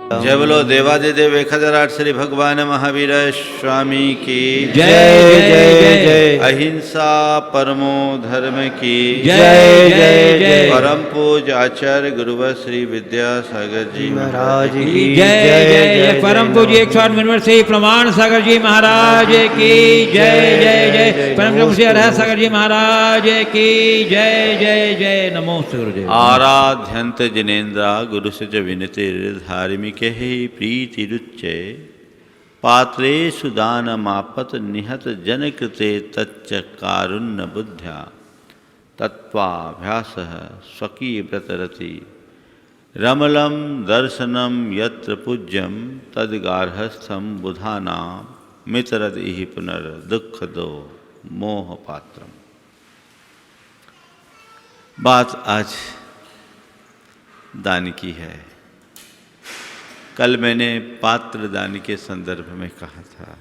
जय बोलो देवादिदेव 1008 श्री भगवान महावीर स्वामी की जय जय जय अहिंसा परमो धर्म की जय जय जय परम पूज आचार्य गुरुवर श्री विद्यासागर जी महाराज की जय जय जय परम पूज्य 108 मिनट से प्रमाण सागर जी महाराज की जय जय जय परम पूज्य रह सागर जी महाराज की जय जय जय नमो गुरुदेव। आराध्यंत जिनेन्द्रा गुरु से च विनतिर धार्मिक ही प्रीतिरुच्चे पात्रेषु दानमापत निहत जनकृते तच्च कारुण्य बुद्ध्या तत्त्वाभ्यासः स्वकीय व्रतरति रमलम दर्शनम यत्र पूज्यम तद्गार्हस्थम बुधानां मितरदिहि पुनर्दुःखदो मोहपात्रम। बात आज दान की है। कल मैंने पात्र दान के संदर्भ में कहा था।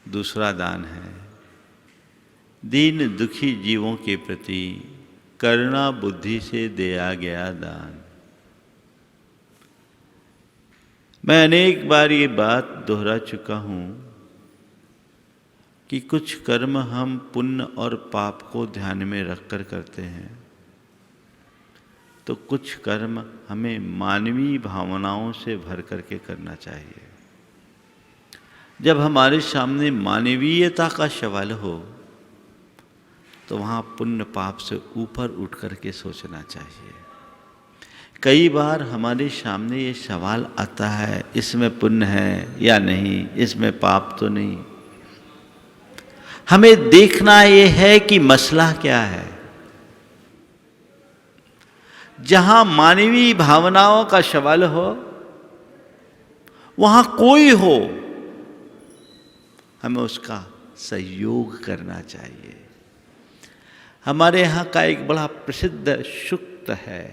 दूसरा दान है दीन दुखी जीवों के प्रति करुणा बुद्धि से दिया गया दान। मैं अनेक बार ये बात दोहरा चुका हूँ कि कुछ कर्म हम पुण्य और पाप को ध्यान में रखकर करते हैं, तो कुछ कर्म हमें मानवीय भावनाओं से भर करके करना चाहिए। जब हमारे सामने मानवीयता का सवाल हो तो वहाँ पुण्य पाप से ऊपर उठ करके सोचना चाहिए। कई बार हमारे सामने ये सवाल आता है, इसमें पुण्य है या नहीं, इसमें पाप तो नहीं। हमें देखना ये है कि मसला क्या है। जहां मानवीय भावनाओं का सवाल हो वहां कोई हो, हमें उसका सहयोग करना चाहिए। हमारे यहाँ का एक बड़ा प्रसिद्ध सूक्त है,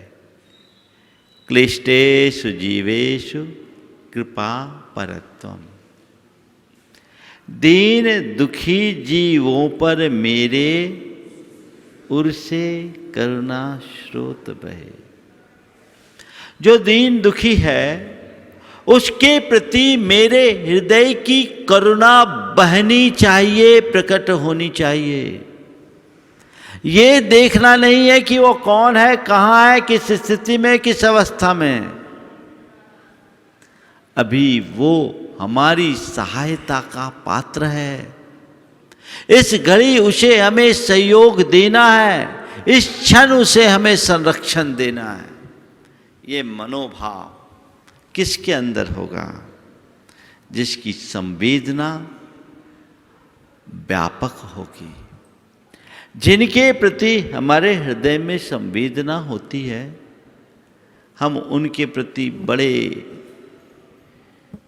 क्लिष्टेषु जीवेषु कृपा परत्वम। दीन दुखी जीवों पर मेरे उर से करुणा स्रोत बहे। जो दीन दुखी है उसके प्रति मेरे हृदय की करुणा बहनी चाहिए, प्रकट होनी चाहिए। ये देखना नहीं है कि वो कौन है, कहाँ है, किस स्थिति में, किस अवस्था में। अभी वो हमारी सहायता का पात्र है। इस घड़ी उसे हमें सहयोग देना है, इस क्षण उसे हमें संरक्षण देना है। ये मनोभाव किसके अंदर होगा? जिसकी संवेदना व्यापक होगी, जिनके प्रति हमारे हृदय में संवेदना होती है, हम उनके प्रति बड़े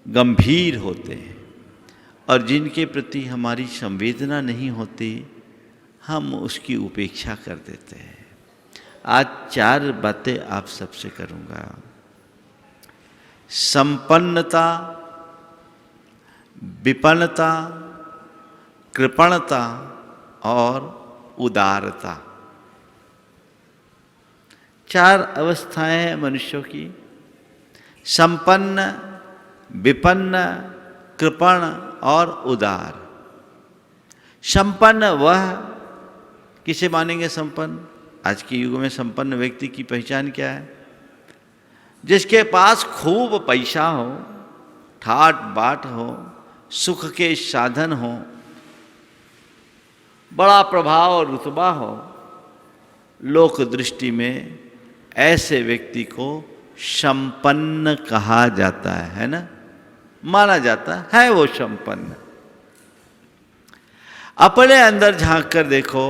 गंभीर होते हैं। और जिनके प्रति हमारी संवेदना नहीं होती, हम उसकी उपेक्षा कर देते हैं। आज 4 बातें आप सबसे करूँगा। संपन्नता, विपन्नता, कृपणता और उदारता। 4 अवस्थाएं हैं मनुष्यों की। संपन्न, विपन्न, कृपण और उदार। संपन्न वह किसे मानेंगे संपन्न? आज के युग में संपन्न व्यक्ति की पहचान क्या है? जिसके पास खूब पैसा हो, ठाट बाट हो, सुख के साधन हो, बड़ा प्रभाव और रुतबा हो। लोक दृष्टि में ऐसे व्यक्ति को संपन्न कहा जाता है ना, माना जाता है वो संपन्न। अपने अंदर झांक कर देखो,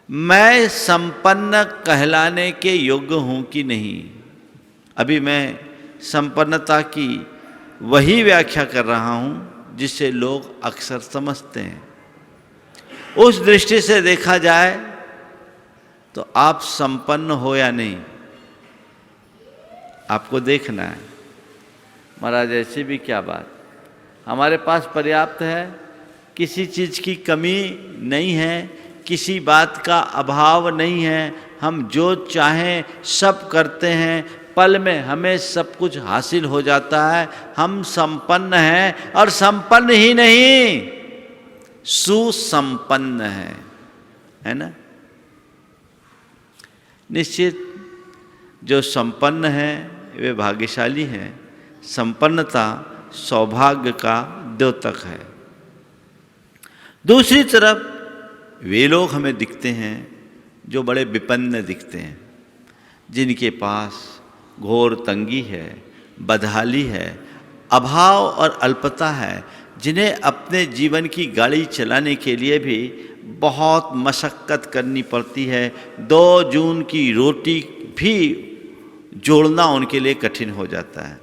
मैं संपन्न कहलाने के योग्य हूं कि नहीं। अभी मैं संपन्नता की वही व्याख्या कर रहा हूं जिसे लोग अक्सर समझते हैं। उस दृष्टि से देखा जाए तो आप संपन्न हो या नहीं, आपको देखना है। महाराज ऐसी भी क्या बात, हमारे पास पर्याप्त है, किसी चीज़ की कमी नहीं है, किसी बात का अभाव नहीं है। हम जो चाहें सब करते हैं, पल में हमें सब कुछ हासिल हो जाता है। हम संपन्न हैं, और संपन्न ही नहीं, सुसंपन्न है ना। निश्चित जो संपन्न है वे भाग्यशाली हैं। संपन्नता सौभाग्य का द्योतक है। दूसरी तरफ वे लोग हमें दिखते हैं जो बड़े विपन्न दिखते हैं, जिनके पास घोर तंगी है, बदहाली है, अभाव और अल्पता है, जिन्हें अपने जीवन की गाड़ी चलाने के लिए भी बहुत मशक्क़त करनी पड़ती है। 2 जून की रोटी भी जोड़ना उनके लिए कठिन हो जाता है।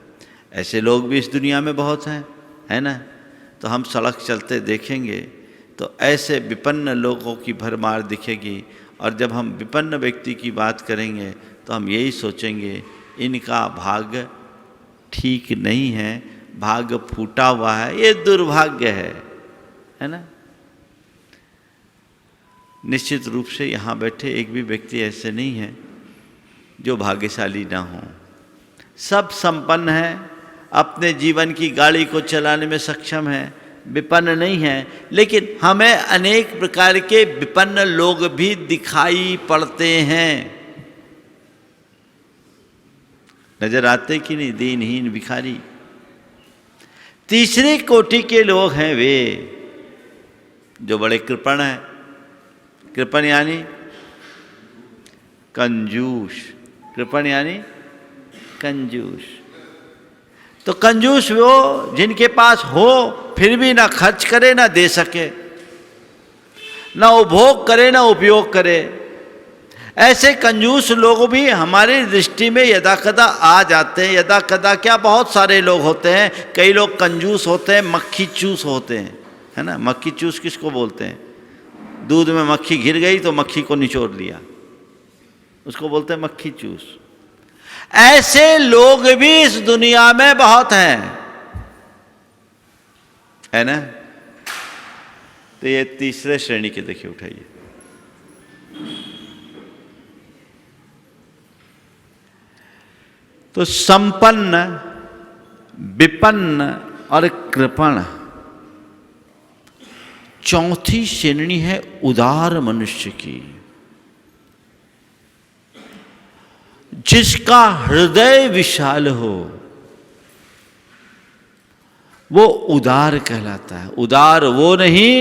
ऐसे लोग भी इस दुनिया में बहुत हैं, है ना। तो हम सड़क चलते देखेंगे तो ऐसे विपन्न लोगों की भरमार दिखेगी। और जब हम विपन्न व्यक्ति की बात करेंगे तो हम यही सोचेंगे इनका भाग्य ठीक नहीं है, भाग्य फूटा हुआ है, ये दुर्भाग्य है ना। निश्चित रूप से यहाँ बैठे एक भी व्यक्ति ऐसे नहीं है जो भाग्यशाली ना हो। सब संपन्न हैं, अपने जीवन की गाड़ी को चलाने में सक्षम हैं, विपन्न नहीं है। लेकिन हमें अनेक प्रकार के विपन्न लोग भी दिखाई पड़ते हैं। नजर आते कि नहीं, दीनहीन भिखारी। तीसरी कोटि के लोग हैं वे जो बड़े कृपण हैं। कृपण यानी कंजूस। कृपण यानी कंजूस। तो कंजूस वो जिनके पास हो फिर भी ना खर्च करे ना दे सके, ना उपभोग करे ना उपयोग करे। ऐसे कंजूस लोग भी हमारी दृष्टि में यदा कदा आ जाते हैं। यदा कदा क्या, बहुत सारे लोग होते हैं। कई लोग कंजूस होते हैं, मक्खी चूस होते हैं, है ना। मक्खी चूस किसको बोलते हैं? दूध में मक्खी घिर गई तो मक्खी को निचोड़ लिया, उसको बोलते हैं मक्खी चूस। ऐसे लोग भी इस दुनिया में बहुत हैं, है ना। तो ये तीसरे श्रेणी के देखिए, उठाइए। तो संपन्न, विपन्न और कृपण, चौथी श्रेणी है उदार मनुष्य की, जिसका हृदय विशाल हो वो उदार कहलाता है। उदार वो नहीं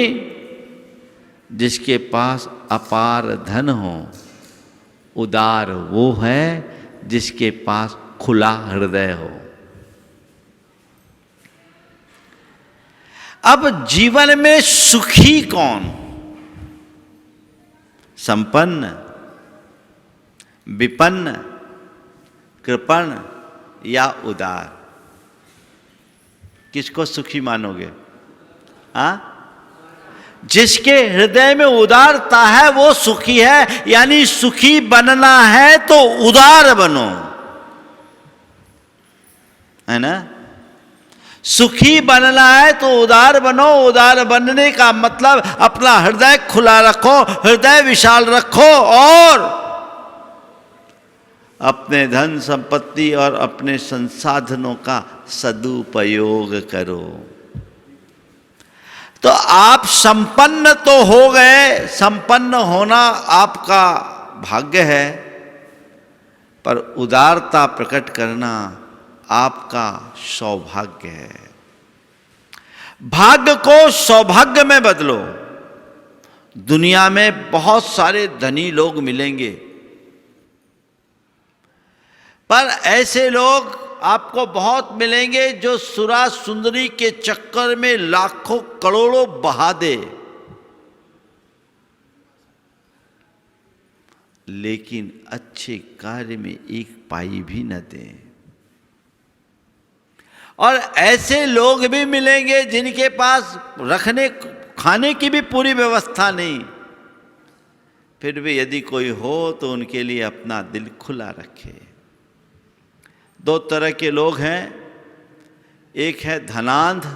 जिसके पास अपार धन हो, उदार वो है जिसके पास खुला हृदय हो। अब जीवन में सुखी कौन? संपन्न, विपन्न, कृपण या उदार? किसको सुखी मानोगे? जिसके हृदय में उदारता है वो सुखी है। यानी सुखी बनना है तो उदार बनो, है ना। सुखी बनना है तो उदार बनो। उदार बनने का मतलब अपना हृदय खुला रखो, हृदय विशाल रखो और अपने धन संपत्ति और अपने संसाधनों का सदुपयोग करो। तो आप संपन्न तो हो गए, संपन्न होना आपका भाग्य है, पर उदारता प्रकट करना आपका सौभाग्य है। भाग्य को सौभाग्य में बदलो। दुनिया में बहुत सारे धनी लोग मिलेंगे, पर ऐसे लोग आपको बहुत मिलेंगे जो सुरा सुंदरी के चक्कर में लाखों करोड़ों बहा दे, लेकिन अच्छे कार्य में एक पाई भी न दे। और ऐसे लोग भी मिलेंगे जिनके पास रखने खाने की भी पूरी व्यवस्था नहीं, फिर भी यदि कोई हो तो उनके लिए अपना दिल खुला रखे। दो तरह के लोग हैं, एक है धनांध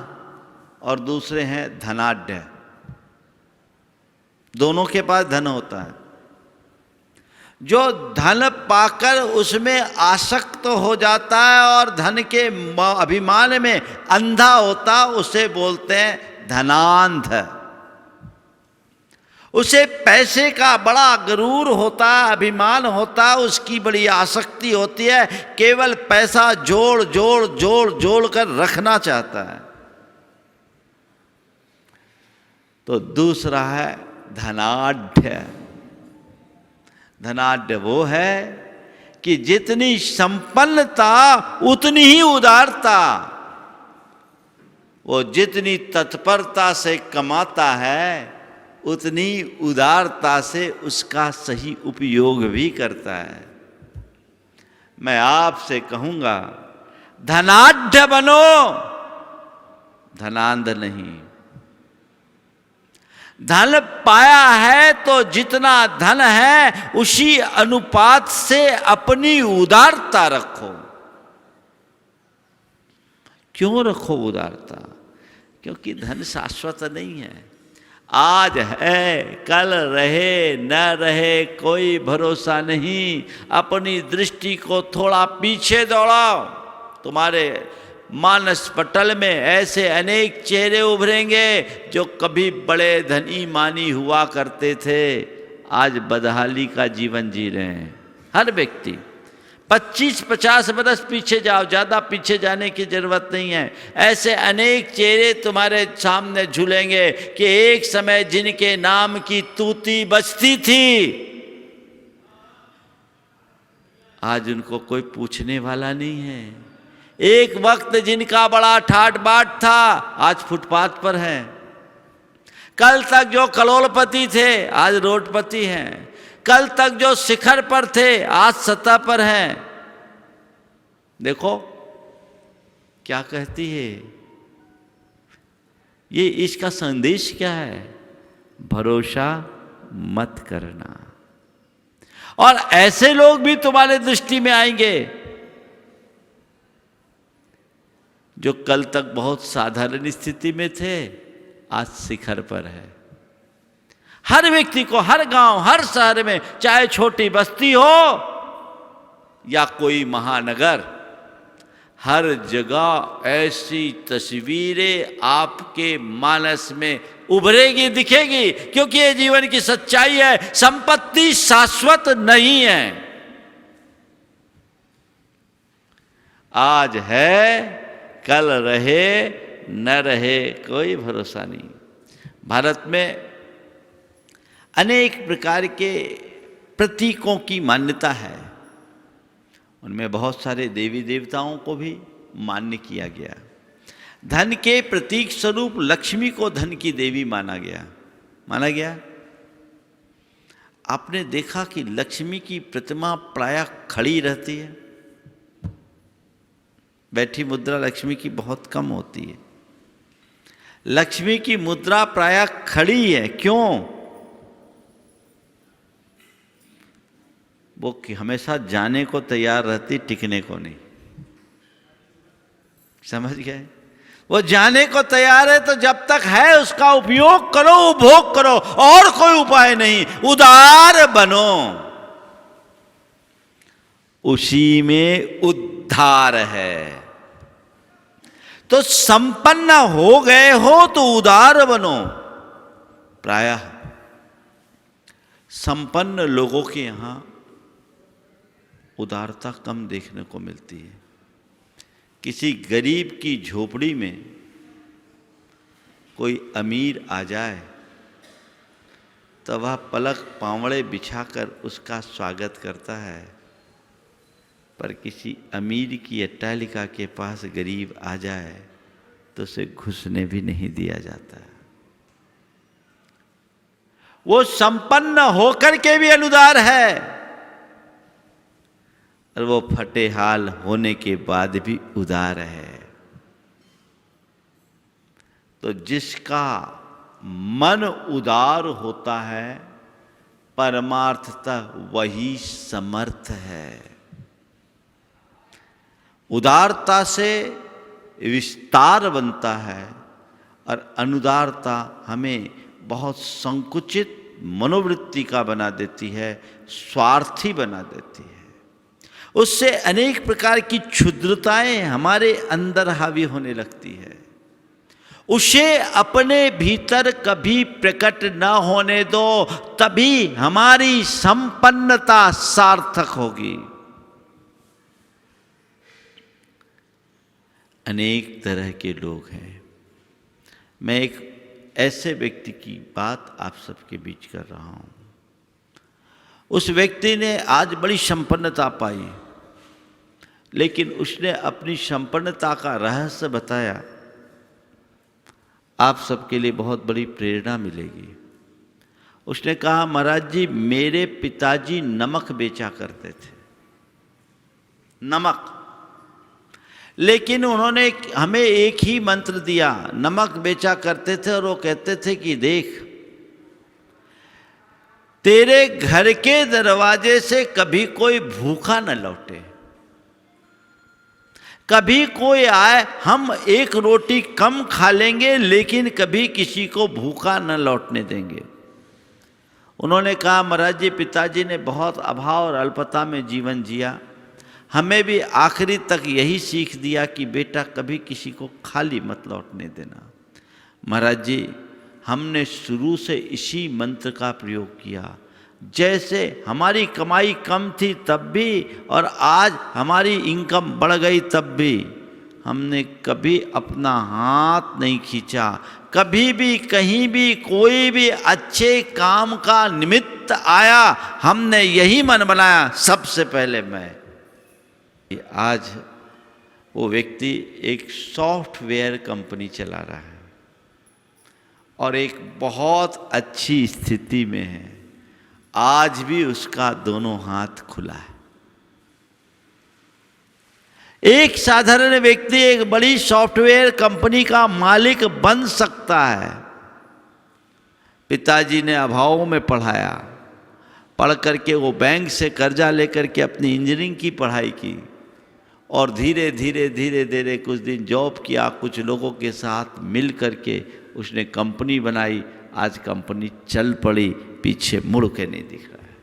और दूसरे हैं धनाढ्य। दोनों के पास धन होता है। जो धन पाकर उसमें आसक्त हो जाता है और धन के अभिमान में अंधा होता, उसे बोलते हैं धनांध। उसे पैसे का बड़ा गरूर होता, अभिमान होता, उसकी बड़ी आसक्ति होती है, केवल पैसा जोड़ जोड़ जोड़ जोड़ कर रखना चाहता है। तो दूसरा है धनाढ्य। धनाढ्य वो है कि जितनी संपन्नता उतनी ही उदारता। वो जितनी तत्परता से कमाता है उतनी उदारता से उसका सही उपयोग भी करता है। मैं आपसे कहूंगा धनाढ्य बनो, धनांध नहीं। धन पाया है तो जितना धन है उसी अनुपात से अपनी उदारता रखो। क्यों रखो उदारता? क्योंकि धन शाश्वत नहीं है। आज है, कल रहे न रहे, कोई भरोसा नहीं। अपनी दृष्टि को थोड़ा पीछे दौड़ाओ, तुम्हारे मानस पटल में ऐसे अनेक चेहरे उभरेंगे जो कभी बड़े धनी मानी हुआ करते थे, आज बदहाली का जीवन जी रहे हैं। हर व्यक्ति 25-50 बरस पीछे जाओ, ज़्यादा पीछे जाने की जरूरत नहीं है। ऐसे अनेक चेहरे तुम्हारे सामने झूलेंगे कि एक समय जिनके नाम की तूती बजती थी, आज उनको कोई पूछने वाला नहीं है। एक वक्त जिनका बड़ा ठाट बाट था, आज फुटपाथ पर है। कल तक जो करोड़पति थे, आज रोडपति हैं। कल तक जो शिखर पर थे, आज सतह पर हैं। देखो क्या कहती है ये, इसका संदेश क्या है? भरोसा मत करना। और ऐसे लोग भी तुम्हारे दृष्टि में आएंगे जो कल तक बहुत साधारण स्थिति में थे, आज शिखर पर है। हर व्यक्ति को, हर गांव, हर शहर में, चाहे छोटी बस्ती हो या कोई महानगर, हर जगह ऐसी तस्वीरें आपके मानस में उभरेगी, दिखेगी। क्योंकि ये जीवन की सच्चाई है, संपत्ति शाश्वत नहीं है। आज है, कल रहे न रहे, कोई भरोसा नहीं। भारत में अनेक प्रकार के प्रतीकों की मान्यता है। उनमें बहुत सारे देवी देवताओं को भी मान्य किया गया। धन के प्रतीक स्वरूप लक्ष्मी को धन की देवी माना गया। आपने देखा कि लक्ष्मी की प्रतिमा प्रायः खड़ी रहती है। बैठी मुद्रा लक्ष्मी की बहुत कम होती है। लक्ष्मी की मुद्रा प्रायः खड़ी है। क्यों? वो हमेशा जाने को तैयार रहती, टिकने को नहीं। समझ गए? वो जाने को तैयार है तो जब तक है उसका उपयोग करो, उपभोग करो, और कोई उपाय नहीं। उदार बनो, उसी में उद्धार है। तो संपन्न हो गए हो तो उदार बनो। प्रायः संपन्न लोगों के यहां उदारता कम देखने को मिलती है। किसी गरीब की झोपड़ी में कोई अमीर आ जाए तो वह पलक पांवड़े बिछाकर उसका स्वागत करता है, पर किसी अमीर की अट्टालिका के पास गरीब आ जाए तो उसे घुसने भी नहीं दिया जाता। वो संपन्न होकर के भी अनुदार है और वो फटे हाल होने के बाद भी उदार है। तो जिसका मन उदार होता है, परमार्थतः वही समर्थ है। उदारता से विस्तार बनता है और अनुदारता हमें बहुत संकुचित मनोवृत्ति का बना देती है, स्वार्थी बना देती है। उससे अनेक प्रकार की क्षुद्रताएं हमारे अंदर हावी होने लगती है। उसे अपने भीतर कभी प्रकट न होने दो, तभी हमारी संपन्नता सार्थक होगी। अनेक तरह के लोग हैं। मैं एक ऐसे व्यक्ति की बात आप सबके बीच कर रहा हूं। उस व्यक्ति ने आज बड़ी संपन्नता पाई, लेकिन उसने अपनी संपन्नता का रहस्य बताया। आप सबके लिए बहुत बड़ी प्रेरणा मिलेगी। उसने कहा, महाराज जी, मेरे पिताजी नमक बेचा करते थे, नमक। लेकिन उन्होंने हमें एक ही मंत्र दिया। नमक बेचा करते थे और वो कहते थे कि देख, तेरे घर के दरवाजे से कभी कोई भूखा न लौटे। कभी कोई आए, हम एक रोटी कम खा लेंगे, लेकिन कभी किसी को भूखा न लौटने देंगे। उन्होंने कहा, महाराज जी, पिताजी ने बहुत अभाव और अल्पता में जीवन जिया। हमें भी आखिरी तक यही सीख दिया कि बेटा, कभी किसी को खाली मत लौटने देना। महाराज जी, हमने शुरू से इसी मंत्र का प्रयोग किया। जैसे हमारी कमाई कम थी तब भी, और आज हमारी इनकम बढ़ गई तब भी, हमने कभी अपना हाथ नहीं खींचा। कभी भी कहीं भी कोई भी अच्छे काम का निमित्त आया, हमने यही मन बनाया, सबसे पहले मैं। आज वो व्यक्ति एक सॉफ्टवेयर कंपनी चला रहा है और एक बहुत अच्छी स्थिति में है। आज भी उसका दोनों हाथ खुला है। एक साधारण व्यक्ति एक बड़ी सॉफ्टवेयर कंपनी का मालिक बन सकता है। पिताजी ने अभावों में पढ़ाया, पढ़ करके वो बैंक से कर्जा लेकर के अपनी इंजीनियरिंग की पढ़ाई की और धीरे धीरे धीरे धीरे कुछ दिन जॉब किया, कुछ लोगों के साथ मिल करके उसने कंपनी बनाई। आज कंपनी चल पड़ी, पीछे मुड़ के नहीं दिख रहा है।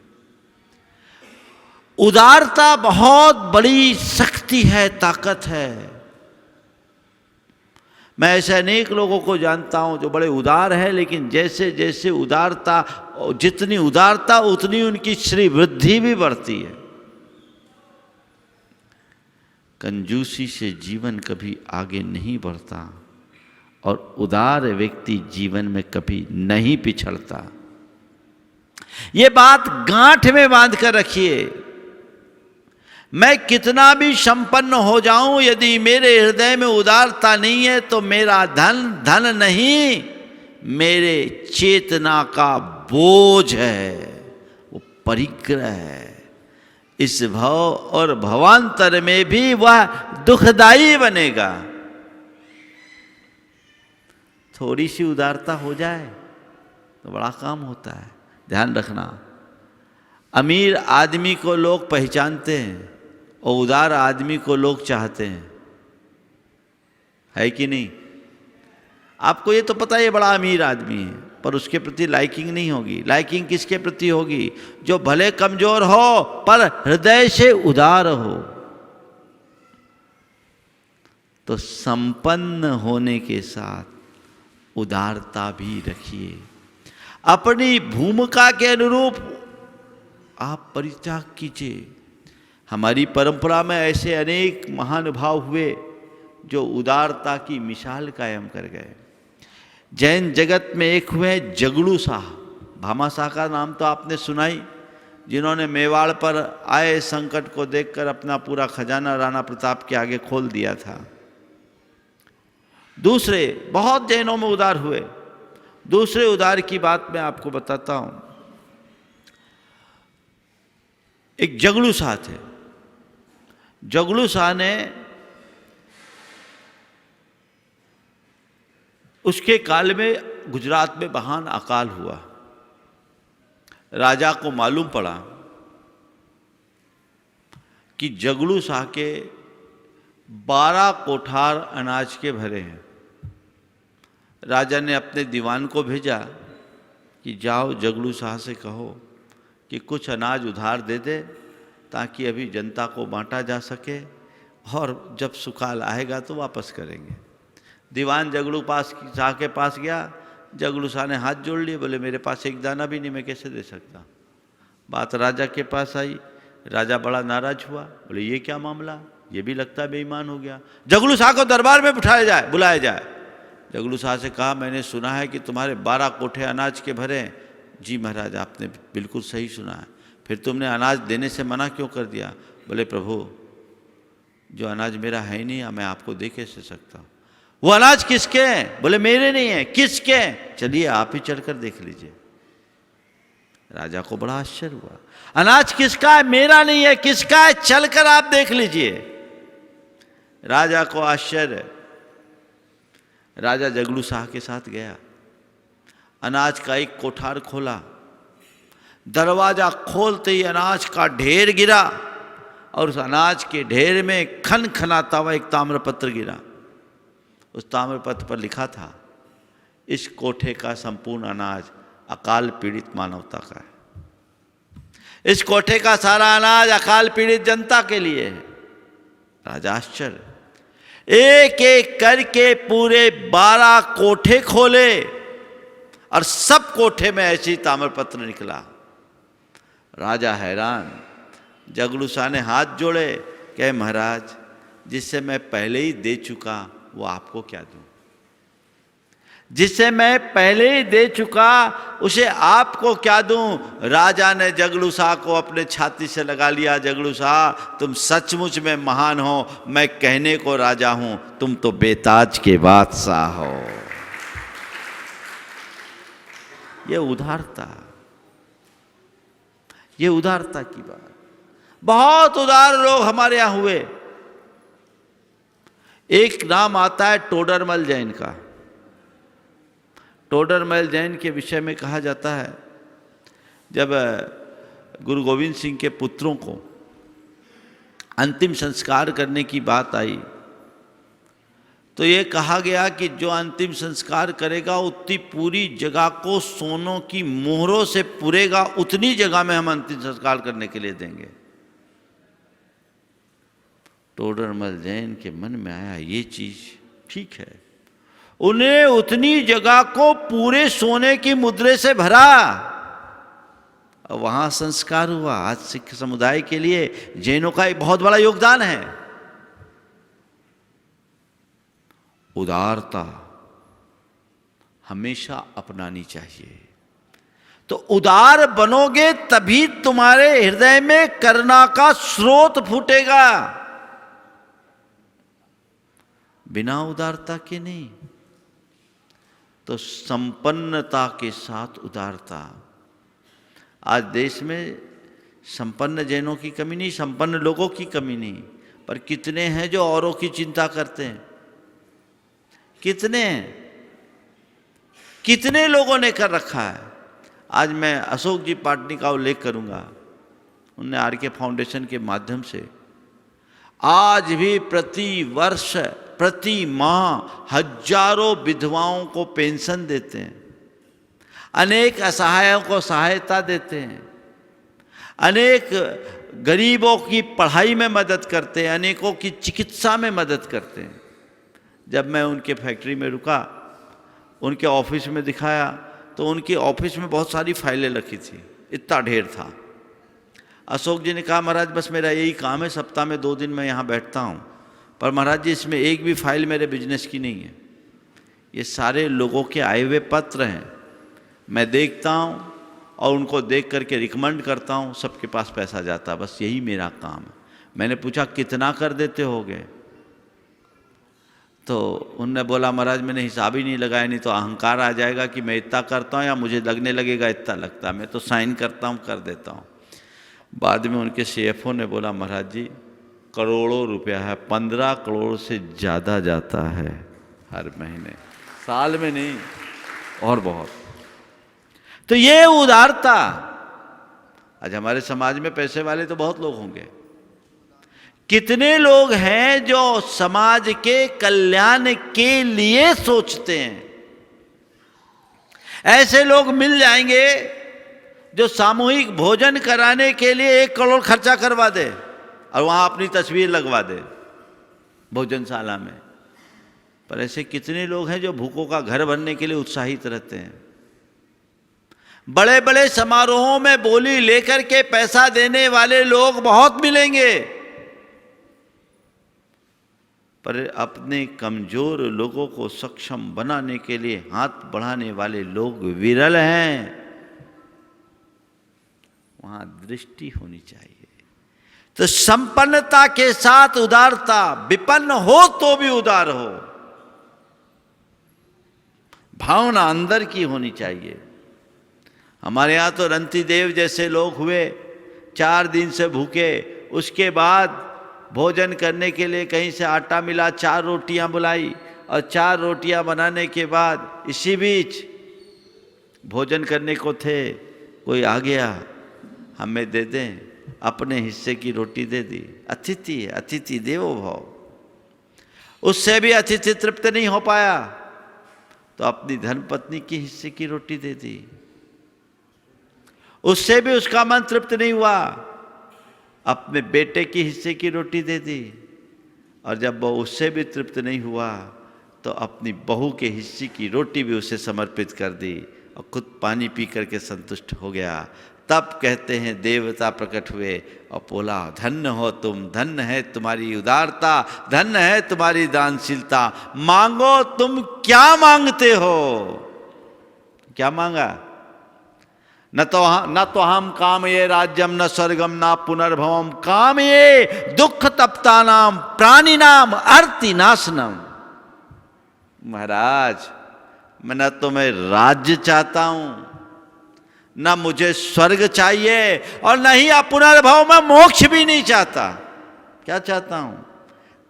उदारता बहुत बड़ी शक्ति है, ताकत है। मैं ऐसे अनेक लोगों को जानता हूं जो बड़े उदार हैं, लेकिन जैसे जैसे उदारता, जितनी उदारता उतनी उनकी श्री वृद्धि भी बढ़ती है। कंजूसी से जीवन कभी आगे नहीं बढ़ता और उदार व्यक्ति जीवन में कभी नहीं पिछड़ता। ये बात गांठ में बांध कर रखिए। मैं कितना भी संपन्न हो जाऊं, यदि मेरे हृदय में उदारता नहीं है तो मेरा धन धन नहीं, मेरे चेतना का बोझ है, वो परिग्रह है। इस भव और भवांतर में भी वह दुखदाई बनेगा। थोड़ी सी उदारता हो जाए तो बड़ा काम होता है। ध्यान रखना, अमीर आदमी को लोग पहचानते हैं और उदार आदमी को लोग चाहते हैं, है कि नहीं? आपको ये तो पता है ये बड़ा अमीर आदमी है, पर उसके प्रति लाइकिंग नहीं होगी। लाइकिंग किसके प्रति होगी? जो भले कमजोर हो पर हृदय से उदार हो। तो संपन्न होने के साथ उदारता भी रखिए। अपनी भूमिका के अनुरूप आप परित्याग कीजिए। हमारी परंपरा में ऐसे अनेक महानुभाव हुए जो उदारता की मिसाल कायम कर गए। जैन जगत में एक हुए जगड़ू शाह। भामा शाह का नाम तो आपने सुनाई, जिन्होंने मेवाड़ पर आए संकट को देखकर अपना पूरा खजाना राणा प्रताप के आगे खोल दिया था। दूसरे बहुत जैनों में उदार हुए। दूसरे उदार की बात मैं आपको बताता हूं। एक जगड़ू शाह थे। जगड़ू शाह ने, उसके काल में गुजरात में महान अकाल हुआ। राजा को मालूम पड़ा कि जगड़ू शाह के 12 कोठार अनाज के भरे हैं। राजा ने अपने दीवान को भेजा कि जाओ जगलू शाह से कहो कि कुछ अनाज उधार दे दे ताकि अभी जनता को बांटा जा सके और जब सुकाल आएगा तो वापस करेंगे। दीवान जगलू शाह के पास गया। जगलू शाह ने हाथ जोड़ लिए, बोले मेरे पास एक दाना भी नहीं, मैं कैसे दे सकता। बात राजा के पास आई। राजा बड़ा नाराज हुआ, बोले ये क्या मामला, ये भी लगता है बेईमान हो गया। जगलू शाह को दरबार में बुलाया जाए। जगलू शाह से कहा मैंने सुना है कि तुम्हारे 12 कोठे अनाज के भरे हैं। जी महाराज आपने बिल्कुल सही सुना है, फिर तुमने अनाज देने से मना क्यों कर दिया। बोले प्रभु जो अनाज मेरा है ही नहीं, मैं आपको दे कैसे सकता हूँ। वो अनाज किसके हैं। बोले मेरे नहीं है। किसके। चलिए आप ही चढ़कर देख लीजिए। राजा को बड़ा आश्चर्य हुआ, अनाज किसका है। मेरा नहीं है, किसका है, चलकर आप देख लीजिए। राजा को आश्चर्य। राजा जगलू शाह के साथ गया, अनाज का एक कोठार खोला। दरवाजा खोलते ही अनाज का ढेर गिरा और उस अनाज के ढेर में खन खनाता हुआ एक ताम्रपत्र गिरा। उस ताम्रपत्र पर लिखा था इस कोठे का संपूर्ण अनाज अकाल पीड़ित मानवता का है। इस कोठे का सारा अनाज अकाल पीड़ित जनता के लिए है। राजा आश्चर्य, एक एक करके पूरे 12 कोठे खोले और सब कोठे में ऐसे ही ताम्रपत्र निकला। राजा हैरान। जगलू शाह ने हाथ जोड़े, कहे महाराज जिससे मैं पहले ही दे चुका वो आपको क्या दूं। जिसे मैं पहले ही दे चुका उसे आपको क्या दूं। राजा ने जगलू शाह को अपने छाती से लगा लिया। जगलू शाह तुम सचमुच में महान हो, मैं कहने को राजा हूं, तुम तो बेताज के बादशाह हो। ये उदारता की बात। बहुत उदार लोग हमारे यहां हुए। एक नाम आता है टोडरमल जैन का। टोडरमल जैन के विषय में कहा जाता है जब गुरु गोविंद सिंह के पुत्रों को अंतिम संस्कार करने की बात आई तो ये कहा गया कि जो अंतिम संस्कार करेगा उतनी पूरी जगह को सोनों की मोहरों से पूरेगा, उतनी जगह में हम अंतिम संस्कार करने के लिए देंगे। टोडरमल जैन के मन में आया ये चीज ठीक है। उन्हें उतनी जगह को पूरे सोने की मुद्रे से भरा और वहां संस्कार हुआ। आज सिख समुदाय के लिए जैनों का एक बहुत बड़ा योगदान है। उदारता हमेशा अपनानी चाहिए। तो उदार बनोगे तभी तुम्हारे हृदय में करुणा का स्रोत फूटेगा, बिना उदारता के नहीं। तो संपन्नता के साथ उदारता। आज देश में संपन्न जैनों की कमी नहीं, संपन्न लोगों की कमी नहीं, पर कितने हैं जो औरों की चिंता करते हैं। कितने हैं, कितने लोगों ने कर रखा है। आज मैं अशोक जी पाटनी का उल्लेख करूंगा। उन्होंने आरके फाउंडेशन के माध्यम से आज भी प्रति वर्ष प्रति माह हजारों विधवाओं को पेंशन देते हैं, अनेक असहायों को सहायता देते हैं, अनेक गरीबों की पढ़ाई में मदद करते हैं, अनेकों की चिकित्सा में मदद करते हैं। जब मैं उनके फैक्ट्री में रुका, उनके ऑफिस में दिखाया तो उनके ऑफिस में बहुत सारी फाइलें रखी थी, इतना ढेर था। अशोक जी ने कहा महाराज बस मेरा यही काम है, सप्ताह में 2 दिन मैं यहाँ बैठता हूँ, पर महाराज जी इसमें एक भी फाइल मेरे बिजनेस की नहीं है। ये सारे लोगों के आए हुए पत्र हैं, मैं देखता हूँ और उनको देख करके रिकमेंड करता हूँ, सबके पास पैसा जाता, बस यही मेरा काम है। मैंने पूछा कितना कर देते होगे, तो उनने बोला महाराज मैंने हिसाब ही नहीं लगाया, नहीं तो अहंकार आ जाएगा कि मैं इतना करता हूँ या मुझे लगने लगेगा इतना लगता है, मैं तो साइन करता हूँ कर देता हूँ। बाद में उनके सीएफओ ने बोला महाराज जी करोड़ों रुपया है, 15 करोड़ से ज़्यादा जाता है हर महीने, साल में नहीं और बहुत। तो ये उदारता। आज हमारे समाज में पैसे वाले तो बहुत लोग होंगे, कितने लोग हैं जो समाज के कल्याण के लिए सोचते हैं। ऐसे लोग मिल जाएंगे जो सामूहिक भोजन कराने के लिए 1 करोड़ खर्चा करवा दे और वहां अपनी तस्वीर लगवा दे भोजनशाला में। पर ऐसे कितने लोग हैं जो भूखों का घर बनने के लिए उत्साहित रहते हैं। बड़े बड़े समारोहों में बोली लेकर के पैसा देने वाले लोग बहुत मिलेंगे, पर अपने कमजोर लोगों को सक्षम बनाने के लिए हाथ बढ़ाने वाले लोग विरल हैं। वहां दृष्टि होनी चाहिए। तो संपन्नता के साथ उदारता, विपन्न हो तो भी उदार हो, भावना अंदर की होनी चाहिए। हमारे यहाँ तो रंती देव जैसे लोग हुए, 4 दिन से भूखे, उसके बाद भोजन करने के लिए कहीं से आटा मिला, 4 रोटियां बुलाई और 4 रोटियां बनाने के बाद इसी बीच भोजन करने को थे, कोई आ गया, हमें दे दें, अपने हिस्से की रोटी दे दी। अतिथि है, अतिथि देवो भव। उससे भी अतिथि तृप्त नहीं हो पाया तो अपनी धर्मपत्नी की हिस्से की रोटी दे दी। उससे भी उसका मन तृप्त नहीं हुआ, अपने बेटे की हिस्से की रोटी दे दी। और जब वो उससे भी तृप्त नहीं हुआ तो अपनी बहू के हिस्से की रोटी भी उसे समर्पित कर दी और खुद पानी पी करके संतुष्ट हो गया। तब कहते हैं देवता प्रकट हुए और बोला, धन्य हो तुम, धन्य है तुम्हारी उदारता, धन्य है तुम्हारी दानशीलता। मांगो तुम क्या मांगते हो? क्या मांगा? न तो हम काम ये राज्यम न स्वर्गम न पुनर्भवम काम ये दुख तप्ता नाम प्राणी नाम अर्ति नाशनम। महाराज, मैं न तो मैं राज्य चाहता हूं, न मुझे स्वर्ग चाहिए और न ही पुनर्भव में मोक्ष भी नहीं चाहता। क्या चाहता हूं?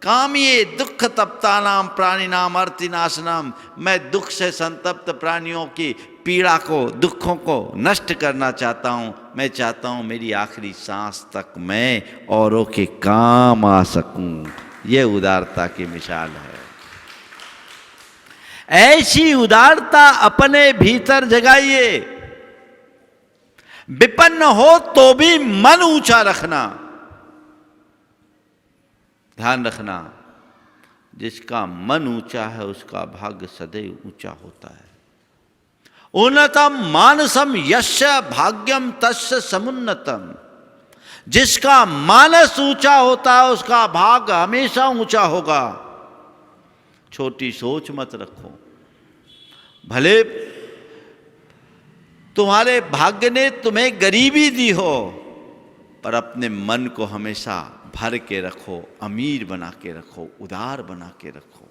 काम ये दुख तप्ता नाम प्राणी नाम अर्ति नाशनम। मैं दुख से संतप्त प्राणियों की पीड़ा को, दुखों को नष्ट करना चाहता हूं। मैं चाहता हूं मेरी आखिरी सांस तक मैं औरों के काम आ सकूं। ये उदारता की मिसाल है। ऐसी उदारता अपने भीतर जगाइए। विपन्न हो तो भी मन ऊंचा रखना। ध्यान रखना, जिसका मन ऊंचा है उसका भाग्य सदैव ऊंचा होता है। उन्नतम मानसम यस्य भाग्यम तस्य समुन्नतम। जिसका मानस ऊंचा होता है उसका भाग्य हमेशा ऊंचा होगा। छोटी सोच मत रखो। भले तुम्हारे भाग्य ने तुम्हें गरीबी दी हो, पर अपने मन को हमेशा भर के रखो, अमीर बना के रखो, उदार बना के रखो।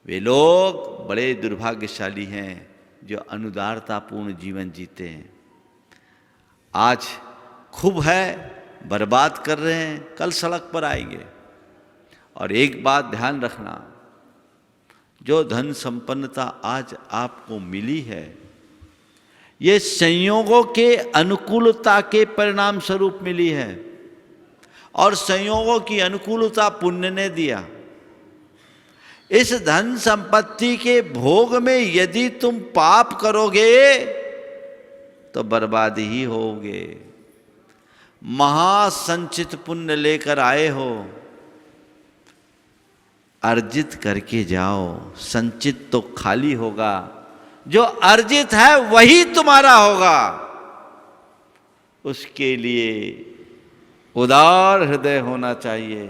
वे लोग बड़े दुर्भाग्यशाली हैं जो अनुदारतापूर्ण जीवन जीते हैं। आज खूब है, बर्बाद कर रहे हैं, कल सड़क पर आएंगे। और एक बात ध्यान रखना, जो धन संपन्नता आज आपको मिली है, ये संयोगों के अनुकूलता के परिणाम स्वरूप मिली है। और संयोगों की अनुकूलता पुण्य ने दिया। इस धन संपत्ति के भोग में यदि तुम पाप करोगे तो बर्बादी ही होगे। महासंचित पुण्य लेकर आए हो, अर्जित करके जाओ। संचित तो खाली होगा, जो अर्जित है वही तुम्हारा होगा। उसके लिए उदार हृदय होना चाहिए,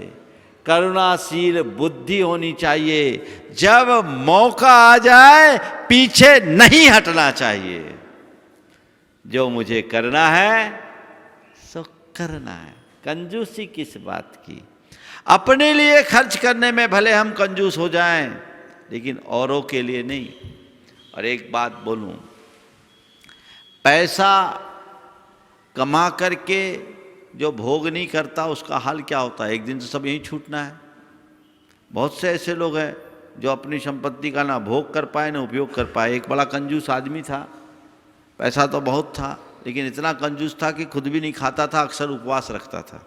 करुणाशील बुद्धि होनी चाहिए। जब मौका आ जाए पीछे नहीं हटना चाहिए। जो मुझे करना है सो करना है। कंजूसी किस बात की? अपने लिए खर्च करने में भले हम कंजूस हो जाएं, लेकिन औरों के लिए नहीं। और एक बात बोलूं, पैसा कमा करके जो भोग नहीं करता उसका हाल क्या होता है? एक दिन तो सब यहीं छूटना है। बहुत से ऐसे लोग हैं जो अपनी संपत्ति का ना भोग कर पाए ना उपयोग कर पाए। एक बड़ा कंजूस आदमी था, पैसा तो बहुत था, लेकिन इतना कंजूस था कि खुद भी नहीं खाता था, अक्सर उपवास रखता था।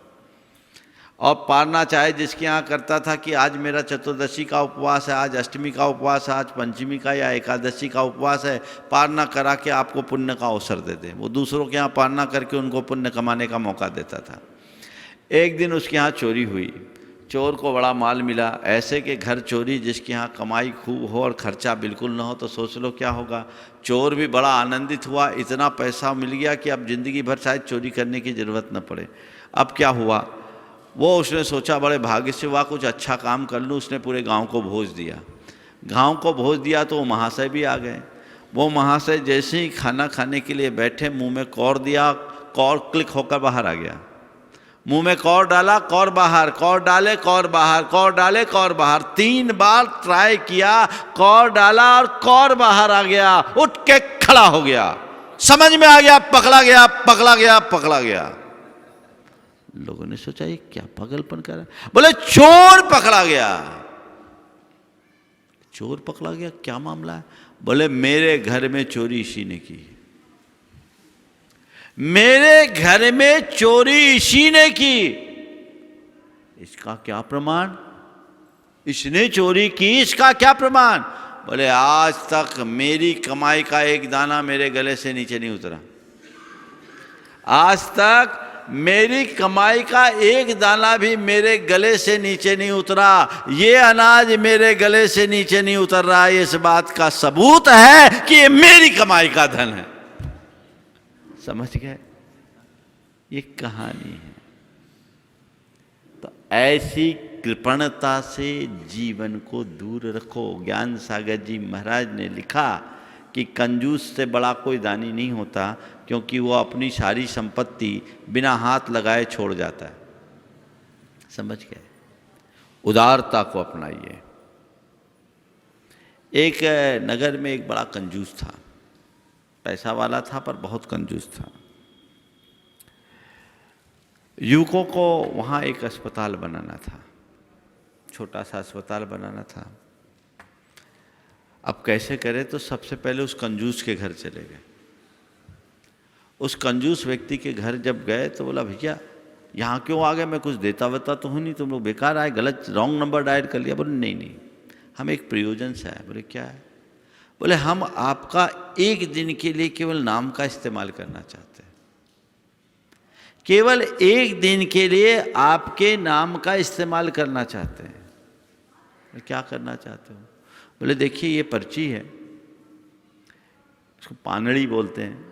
और पारना चाहे जिसके यहाँ करता था कि आज मेरा चतुर्दशी का उपवास है, आज अष्टमी का उपवास है, आज पंचमी का या एकादशी का उपवास है, पारना करा के आपको पुण्य का अवसर दे दे। वो दूसरों के यहाँ पारना करके उनको पुण्य कमाने का मौका देता था। एक दिन उसके यहाँ चोरी हुई, चोर को बड़ा माल मिला। ऐसे के घर चोरी जिसके यहाँ कमाई खूब हो और खर्चा बिल्कुल ना हो तो सोच लो क्या होगा। चोर भी बड़ा आनंदित हुआ, इतना पैसा मिल गया कि अब ज़िंदगी भर शायद चोरी करने की ज़रूरत न पड़े। अब क्या हुआ, वो उसने सोचा बड़े भाग्य से हुआ कुछ अच्छा काम कर लूँ। उसने पूरे गांव को भोज दिया। गांव को भोज दिया तो वो महाशय भी आ गए। वो महाशय जैसे ही खाना खाने के लिए बैठे, मुंह में कौर दिया, कौर क्लिक होकर बाहर आ गया। मुंह में कौर डाला, कौर बाहर, कौर डाले, कौर बाहर, कौर डाले, कौर बाहर। 3 बार ट्राई किया, कौर डाला और कौर बाहर आ गया। उठ के खड़ा हो गया, समझ में आ गया, पकड़ा गया, पकड़ा गया, पकड़ा गया। लोगों ने सोचा ये क्या पागलपन कर रहा है। बोले चोर पकड़ा गया। चोर पकड़ा गया, क्या मामला है? बोले मेरे घर में चोरी इसी ने की, मेरे घर में चोरी इसी ने की। इसका क्या प्रमाण? इसने चोरी की, इसका क्या प्रमाण? बोले आज तक मेरी कमाई का एक दाना मेरे गले से नीचे नहीं उतरा। आज तक मेरी कमाई का एक दाना भी मेरे गले से नीचे नहीं उतरा। ये अनाज मेरे गले से नीचे नहीं उतर रहा है, इस बात का सबूत है कि ये मेरी कमाई का धन है। समझ गए? ये कहानी है। तो ऐसी कृपणता से जीवन को दूर रखो। ज्ञान सागर जी महाराज ने लिखा कि कंजूस से बड़ा कोई दानी नहीं होता, क्योंकि वो अपनी सारी संपत्ति बिना हाथ लगाए छोड़ जाता है। समझ गए? उदारता को अपनाइए। एक नगर में एक बड़ा कंजूस था, पैसा वाला था पर बहुत कंजूस था। युवकों को वहाँ एक अस्पताल बनाना था, छोटा सा अस्पताल बनाना था। अब कैसे करें, तो सबसे पहले उस कंजूस के घर चले गए। उस कंजूस व्यक्ति के घर जब गए तो बोला भैया यहाँ क्यों आ गए, मैं कुछ देता वेता तो हूँ नहीं, तुम लोग बेकार आए, गलत रॉन्ग नंबर डायल कर लिया। बोले नहीं नहीं, हम एक प्रयोजन से आए। बोले क्या है? बोले हम आपका एक दिन के लिए केवल नाम का इस्तेमाल करना चाहते हैं, केवल एक दिन के लिए आपके नाम का इस्तेमाल करना चाहते हैं। क्या करना चाहते हो? बोले देखिए ये पर्ची है, इसको पानड़ी बोलते हैं,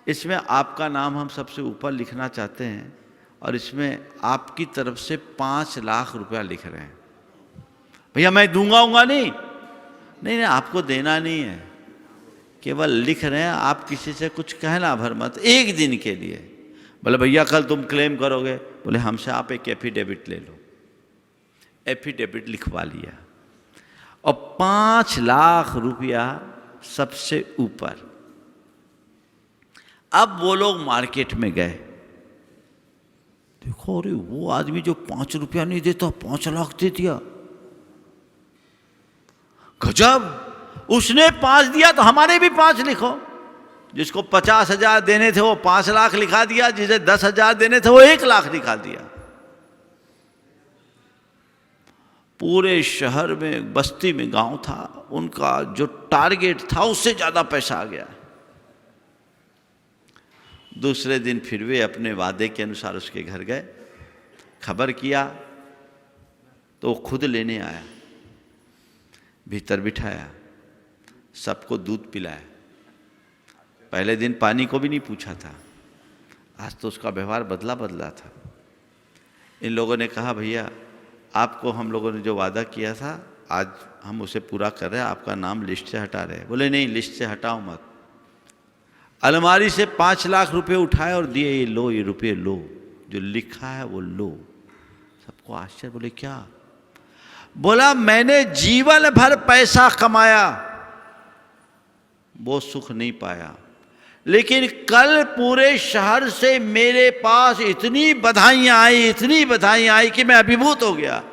इसमें आपका नाम हम सबसे ऊपर लिखना चाहते हैं और इसमें आपकी तरफ से 5 लाख रुपया लिख रहे हैं। भैया मैं दूंगा नहीं, नहीं आपको देना नहीं है, केवल लिख रहे हैं, आप किसी से कुछ कहना भर मत, एक दिन के लिए। बोले भैया कल तुम क्लेम करोगे? बोले हमसे आप एक एफिडेविट ले लो। एफिडेविट लिखवा लिया और 5 लाख रुपया सबसे ऊपर। अब वो लोग मार्केट में गए, देखो अरे वो आदमी जो 5 रुपया नहीं देता 5 लाख दे दिया, गजब, उसने 5 दिया तो हमारे भी 5 लिखो। जिसको 50,000 देने थे वो 5 लाख लिखा दिया, जिसे 10,000 देने थे वो 1 लाख लिखा दिया। पूरे शहर में, बस्ती में गांव था, उनका जो टारगेट था उससे ज़्यादा पैसा आ गया। दूसरे दिन फिर वे अपने वादे के अनुसार उसके घर गए, खबर किया तो वो खुद लेने आया, भीतर बिठाया, सबको दूध पिलाया। पहले दिन पानी को भी नहीं पूछा था, आज तो उसका व्यवहार बदला बदला था। इन लोगों ने कहा भैया आपको हम लोगों ने जो वादा किया था आज हम उसे पूरा कर रहे हैं, आपका नाम लिस्ट से हटा रहे हैं। बोले नहीं लिस्ट से हटाओ मत। अलमारी से 5 लाख रुपए उठाए और दिए, ये लो, ये रुपये लो, जो लिखा है वो लो। सबको आश्चर्य। बोले क्या? बोला मैंने जीवन भर पैसा कमाया, वो सुख नहीं पाया, लेकिन कल पूरे शहर से मेरे पास इतनी बधाइयां आई, इतनी बधाइयां आई कि मैं अभिभूत हो गया।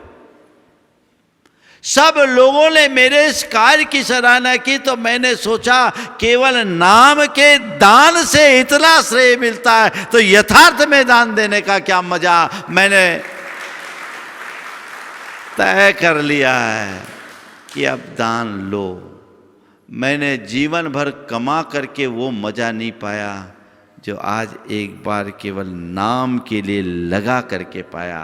सब लोगों ने मेरे इस कार्य की सराहना की तो मैंने सोचा केवल नाम के दान से इतना श्रेय मिलता है तो यथार्थ में दान देने का क्या मजा। मैंने तय कर लिया है कि अब दान लो। मैंने जीवन भर कमा करके वो मज़ा नहीं पाया जो आज एक बार केवल नाम के लिए लगा करके पाया।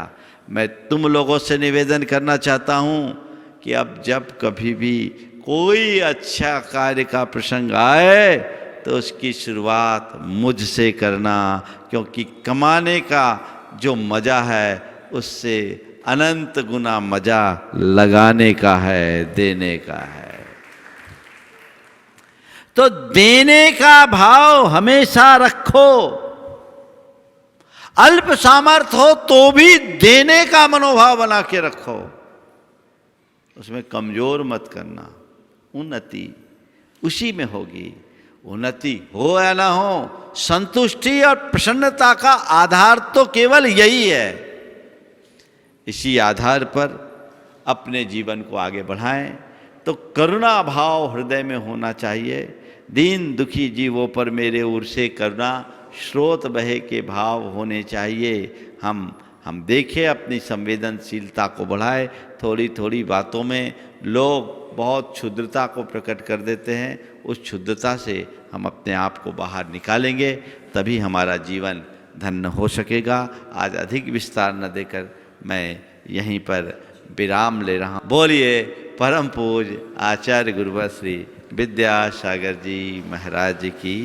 मैं तुम लोगों से निवेदन करना चाहता हूँ कि अब जब कभी भी कोई अच्छा कार्य का प्रसंग आए तो उसकी शुरुआत मुझसे करना, क्योंकि कमाने का जो मज़ा है उससे अनंत गुना मज़ा लगाने का है, देने का है। तो देने का भाव हमेशा रखो। अल्प सामर्थ हो तो भी देने का मनोभाव बना के रखो, उसमें कमजोर मत करना। उन्नति उसी में होगी। उन्नति हो या ना हो, संतुष्टि और प्रसन्नता का आधार तो केवल यही है। इसी आधार पर अपने जीवन को आगे बढ़ाएं। तो करुणा भाव हृदय में होना चाहिए। दीन दुखी जीवों पर मेरे ओर से करुणा स्रोत बहे के भाव होने चाहिए। हम देखें, अपनी संवेदनशीलता को बढ़ाएं। थोड़ी थोड़ी बातों में लोग बहुत क्षुद्रता को प्रकट कर देते हैं। उस क्षुद्रता से हम अपने आप को बाहर निकालेंगे, तभी हमारा जीवन धन्य हो सकेगा। आज अधिक विस्तार न देकर मैं यहीं पर विराम ले रहा हूँ। बोलिए परम पूज्य आचार्य गुरुवर श्री विद्यासागर जी महाराज की।